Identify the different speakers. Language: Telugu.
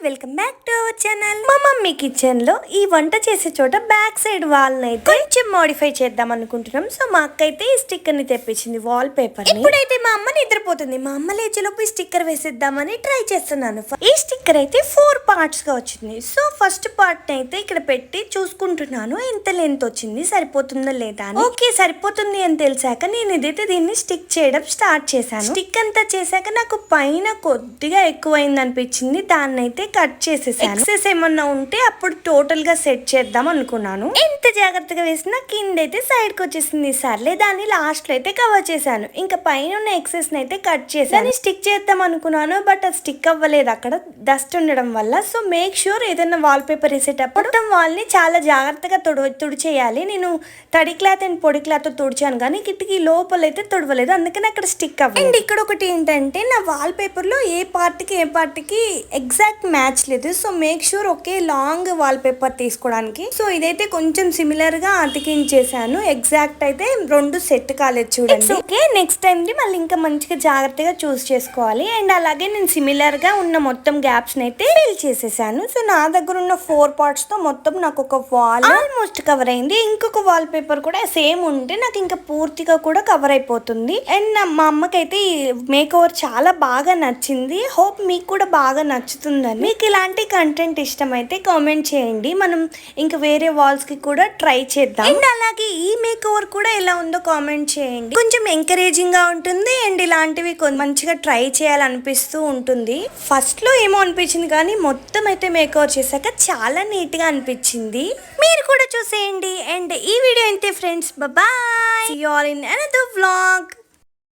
Speaker 1: Welcome back to our channel. మా మమ్మీ కిచెన్ లో ఈ వంట చేసే చోట బ్యాక్ సైడ్ వాల్ ని కొంచెం మోడిఫై చేద్దాం అనుకుంటున్నాం. సో మా అక్క అయితే ఈ స్టిక్కర్ ని తెప్పించింది, వాల్ పేపర్. ఇప్పుడైతే మా అమ్మ నిద్రపోతుంది. మా అమ్మ లేచేలోపు ఈ స్టిక్కర్ వేసేద్దామని ట్రై చేస్తున్నాను. ఈ స్టిక్కర్ అయితే 4 పార్ట్స్ గా వచ్చింది. సో ఫస్ట్ పార్ట్ అయితే ఇక్కడ పెట్టి చూసుకుంటున్నాను ఎంత లెంత్ వచ్చింది, సరిపోతుందో లేదా అని. ఓకే సరిపోతుంది అని తెలిసాక నేను ఇదైతే దీన్ని స్టిక్ చేయడం స్టార్ట్ చేశాను. స్టిక్ అంతా చేశాక నాకు పైన కొద్దిగా ఎక్కువైంది అనిపించింది, దాన్ని అయితే కట్ చేసేసాను. ఎక్సెస్ ఏమన్నా ఉంటే అప్పుడు టోటల్ గా సెట్ చేద్దాం అనుకున్నాను. ఎంత జాగ్రత్తగా వేసినా కింద అయితే సైడ్ కి వచ్చేసింది. సర్లే దాన్ని లాస్ట్ లో అయితే కవర్ చేశాను. ఇంకా పైన ఉన్న ఎక్సెస్ అయితే కట్ చేశాను. స్టిక్ చేద్దాం అనుకున్నాను, బట్ అది స్టిక్ అవ్వలేదు అక్కడ డస్ట్ ఉండడం వల్ల. సో మేక్ షూర్ ఏదైనా వాల్ పేపర్ వేసేటప్పుడు మొత్తం వాల్ ని చాలా జాగ్రత్తగా తుడిచేయాలి. నేను తడి క్లాత్ అండ్ పొడి క్లాత్ తుడిచాను కానీ కిటికీ లోపల అయితే తుడవలేదు, అందుకని అక్కడ స్టిక్ అవ్వలేదు. అండ్ ఇక్కడ ఒకటి ఏంటంటే నా వాల్ పేపర్ లో ఏ పార్ట్ కి ఎగ్జాక్ట్ మ్యాచ్ లేదు. సో మేక్ షూర్ ఒకే లాంగ్ వాల్ పేపర్ తీసుకోవడానికి. సో ఇదైతే కొంచెం సిమిలర్ గా అతికించేసాను. ఎగ్జాక్ట్ అయితే 2 సెట్ కాలేదు చూడండి. ఓకే నెక్స్ట్ టైం ది మళ్ళీ ఇంకా మంచిగా జాగ్రత్తగా చూస్ చేసుకోవాలి. అండ్ అలాగే నేను సిమిలర్ గా ఉన్న మొత్తం గ్యాప్స్ అయితే ఫిల్ చేసేసాను. సో నా దగ్గర ఉన్న 4 పార్ట్స్ తో మొత్తం నాకు ఒక వాల్ ఆల్మోస్ట్ కవర్ అయింది. ఇంకొక వాల్ పేపర్ కూడా సేమ్ ఉంటే నాకు ఇంకా పూర్తిగా కూడా కవర్ అయిపోతుంది. అండ్ మా అమ్మకైతే ఈ మేక్ ఓవర్ చాలా బాగా నచ్చింది. హోప్ మీకు కూడా బాగా నచ్చుతుందని. మీకు ఇలాంటి కంటెంట్ ఇష్టమైతే కామెంట్ చేయండి, మనం ఇంకా వేరే వాల్స్ కి కూడా ట్రై చేద్దాం. అండ్ అలాగే ఈ మేక్ ఓవర్ కూడా ఎలా ఉందో కామెంట్ చేయండి. కొంచెం ఎంకరేజింగ్ గా ఉంటుంది అండ్ ఇలాంటివి మంచిగా ట్రై చేయాలనిపిస్తూ ఉంటుంది. ఫస్ట్ లో ఏమో అనిపించింది కానీ మొత్తం అయితే మేక్ ఓవర్ చేశాక చాలా నీట్ గా అనిపించింది. మీరు కూడా చూసేయండి. అండ్ ఈ వీడియో అయితే friends, bye, see you all in another vlog.